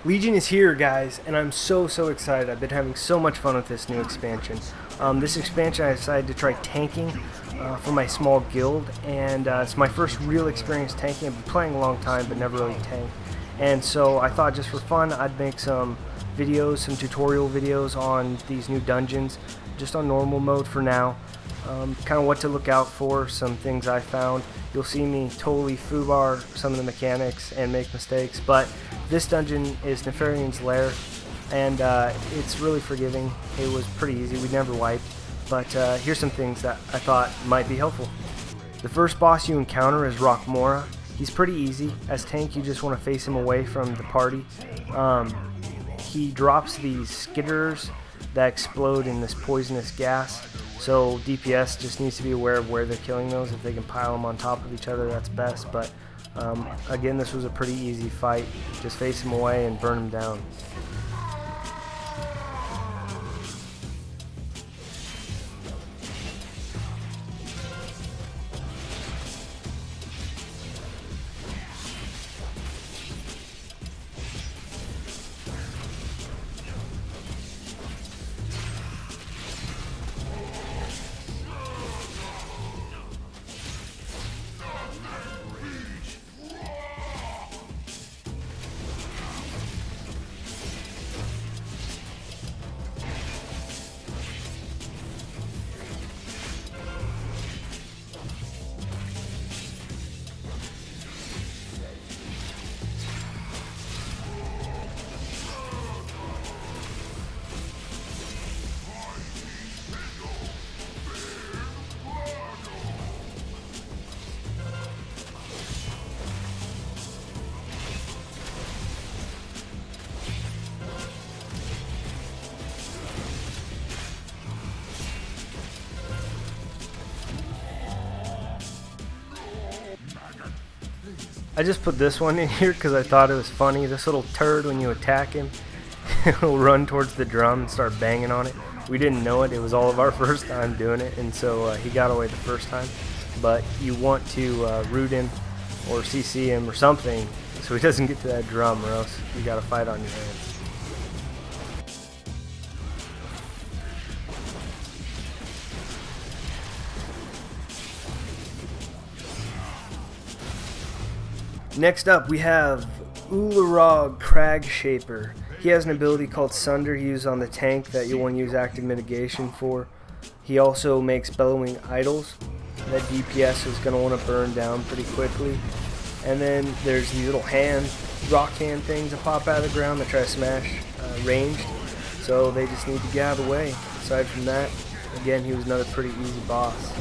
Legion is here, guys, and I'm so excited. I've been having so much fun with this new expansion. This expansion I decided to try tanking for my small guild, and it's my first real experience tanking. I've been playing a long time but never really tanked, and so I thought just for fun I'd make some videos, some tutorial videos on these new dungeons, just on normal mode for now. Kind of what to look out for, some things I found. You'll see me totally foobar some of the mechanics and make mistakes, but this dungeon is Neltharion's Lair, and it's really forgiving. It was pretty easy, we never wiped, but here's some things that I thought might be helpful. The first boss you encounter is Mora. He's pretty easy. As tank, you just want to face him away from the party. He drops these skitterers that explode in this poisonous gas, so DPS just needs to be aware of where they're killing those. If they can pile them on top of each other, that's best, but again, this was a pretty easy fight. Just face him away and burn him down. I just put this one in here because I thought it was funny. This little turd, when you attack him, he'll run towards the drum and start banging on it. We didn't know it. It was all of our first time doing it, and so he got away the first time. But you want to root him or CC him or something so he doesn't get to that drum, or else you got to fight on your hands. Next up, we have Krag Shaper. He has an ability called Sunder he uses on the tank that you'll want to use active mitigation for. He also makes bellowing idols that DPS is going to want to burn down pretty quickly. And then there's these little rock hand things that pop out of the ground that try to smash ranged. So they just need to get out of the way. Aside from that, again, he was another pretty easy boss.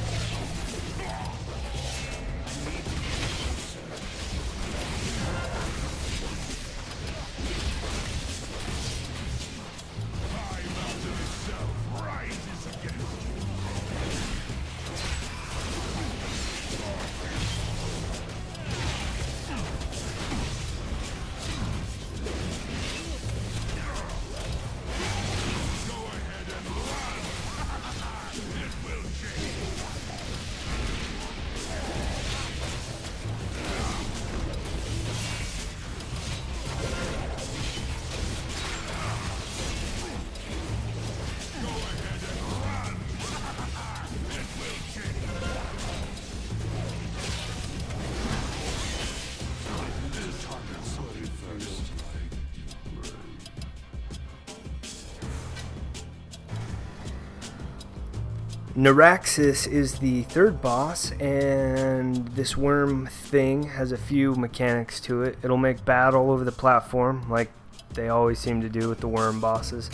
Neuraxis is the third boss, and this worm thing has a few mechanics to it. It'll make bad all over the platform, like they always seem to do with the worm bosses.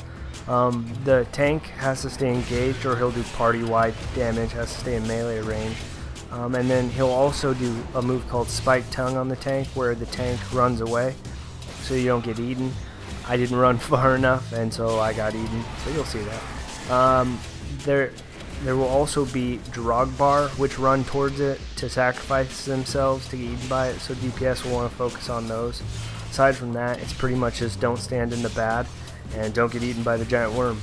The tank has to stay engaged, or he'll do party-wide damage, has to stay in melee range. And then he'll also do a move called Spike Tongue on the tank, where the tank runs away, so you don't get eaten. I didn't run far enough, and so I got eaten, so you'll see that. There will also be Drogbar, which run towards it to sacrifice themselves to get eaten by it, so DPS will want to focus on those. Aside from that, it's pretty much just don't stand in the bad and don't get eaten by the giant worm.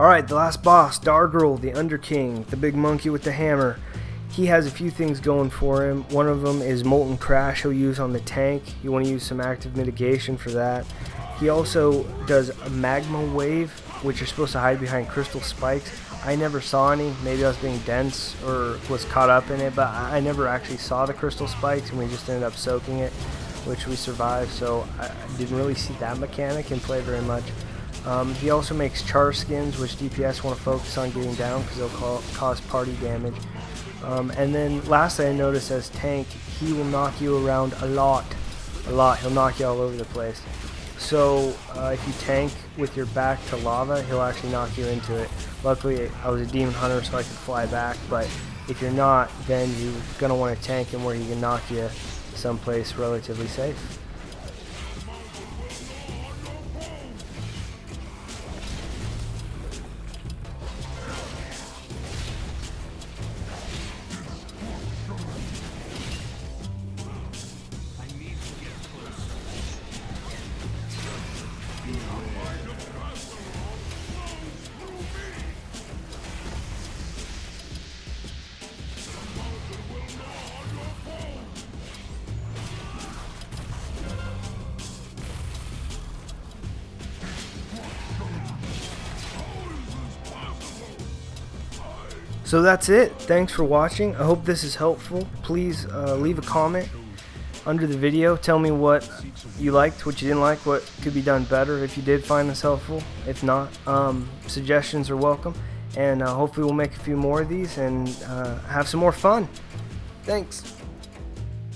Alright, the last boss, Doggerel, the Underking, the big monkey with the hammer. He has a few things going for him. One of them is Molten Crash he'll use on the tank. You want to use some active mitigation for that. He also does a Magma Wave, which you're supposed to hide behind crystal spikes. I never saw any. Maybe I was being dense or was caught up in it, but I never actually saw the crystal spikes, and we just ended up soaking it, which we survived, so I didn't really see that mechanic in play very much. He also makes char skins, which DPS want to focus on getting down because they'll cause party damage. And then lastly, I noticed as tank, he will knock you around a lot. He'll knock you all over the place. So if you tank with your back to lava, he'll actually knock you into it. Luckily, I was a demon hunter, so I could fly back, but if you're not, then you're going to want to tank him where he can knock you someplace relatively safe. So that's it. Thanks for watching. I hope this is helpful. Please leave a comment under the video. Tell me what you liked, what you didn't like, what could be done better if you did find this helpful. If not, suggestions are welcome. And hopefully we'll make a few more of these and have some more fun. Thanks.